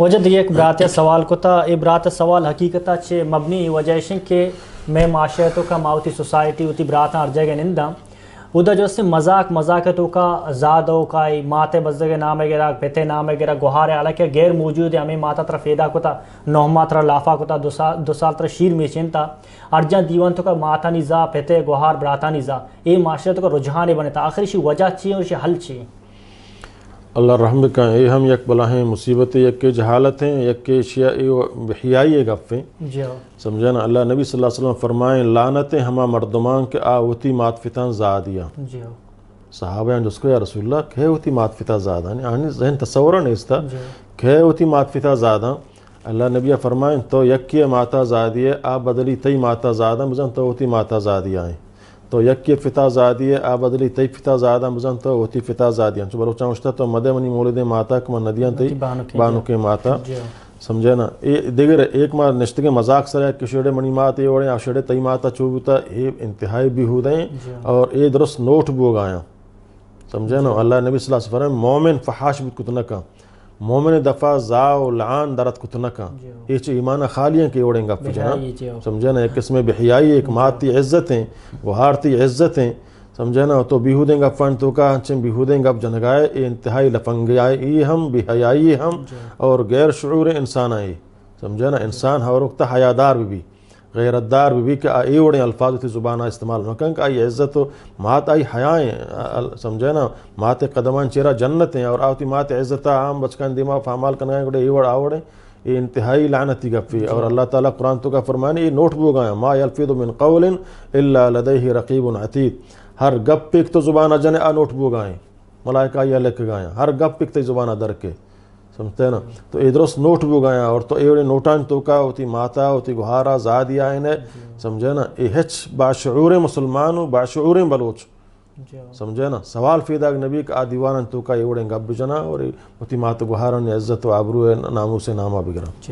وجہ دیگه ایک برات سوال کتا ای برات سوال حقیقتا چه مبنی وجہشن کہ میں معاشرتوں کا ماوتی سوسائٹی ہوتی براتاں ہر جگہ نندہ ادا جو سے مذاقتوں کا زادوں کا ماتے بزدگے نام گرا پیتے نام گرا گوہار حالانکہ غیر موجود ہے ہمیں ماتا تر فیدا کتا نوما تر لافا کتا دو سال تر شیر میچن تا ارجان دیوان تو کا ماتا نیزا پیتے گوہار براتا نیزا یہ معاشرتوں کا رجحان بنے تا آخری شی وجہ چی اور شی حل چی اللہ رحم کا اے ہم یک بلاہیں مصیبت یک کے جہالت ہیں یک کے بحیائی گفیں سمجھا نا اللہ نبی صلی اللہ علیہ وسلم فرمائیں لعنتیں ہما مردمان کے آوتی ماتفتان زادیاں صحابہ ہیں جس کو یا رسول اللہ کھے ہوتی ماتفتہ زاداں یعنی ذہن تصورہ نہیں اس تا کھے ہوتی ماتفتہ زاداں اللہ نبی فرمائیں تو یکی ماتا زادیے آ بدلی تی ماتا زاداں بزن تو ہوتی ماتا زادیاں ہیں تو یکی فتح زادیے آ بدلی تی فتح زاداں بزن تو ہوتی فتح زادیاں چو بلوچاں اشتا تو مدے منی مولد ماتا کما ندیاں تی بانو کے ماتا سمجھے نا دیگر ایک ماہ نشتگے مذاق سر ہے کہ شیڑے منی ماتا یہ وڑیں آ شیڑے تی ماتا چوبتا یہ انتہائی بیہودیں اور یہ درست نوٹ بو گایاں سمجھے نا اللہ نبی صلی اللہ علیہ وسلم مومن فحاش بھی کتنکا مومن دفع زاو لعان درت کتنکا یہ چھ ایمان خالیاں کے اوڑیں گا پجنا سمجھے نا ایک قسم بحیائی ایک ماتی عزتیں وہارتی عزتیں سمجھے نا تو بیہودیں گا فن تو کا ہنچیں بیہودیں گا جنگائے یہ انتہائی لفنگائی ہم بحیائی ہم اور غیر شعور انسان آئی سمجھے نا انسان ہر وقت حیادار بھی غیرتدار بھی کہ آئی اوڑیں الفاظ تی زبانہ استعمال مکن کہ آئی عزت و مات آئی حیائیں سمجھے نا مات قدمان چیرہ جنت ہیں اور آوتی مات عزتہ عام بچکان دماغ فعمال کنگائیں گوڑے ایوڑ آوڑیں یہ انتہائی لعنتی گفی اور اللہ تعالیٰ قرآن تو کا فرمانے یہ نوٹ بو گئے ما یلفظ من قول الا لدیہ رقیب عتید ہر گپ پک تو زبانہ جنے آ نوٹ بو گئے ملائکہ یہ لکھ گئے ہر گپ پک تو زبانہ در کے سمجھتے ہیں نا تو یہ درست نوٹ بھی گیا اور تو یہ نوٹان تو کا ہوتی ماتا ہوتی گہارا زادیا انہیں سمجھے نا یہ ہچ باشعور مسلمان و باشعور بلوچ سمجھے نا سوال فیدہ نبی کا دیوانن تو کا یہ اڑیں گب جنا اور ہوتی مات گہارن عزت و عبرو نامو سے نامہ بگرا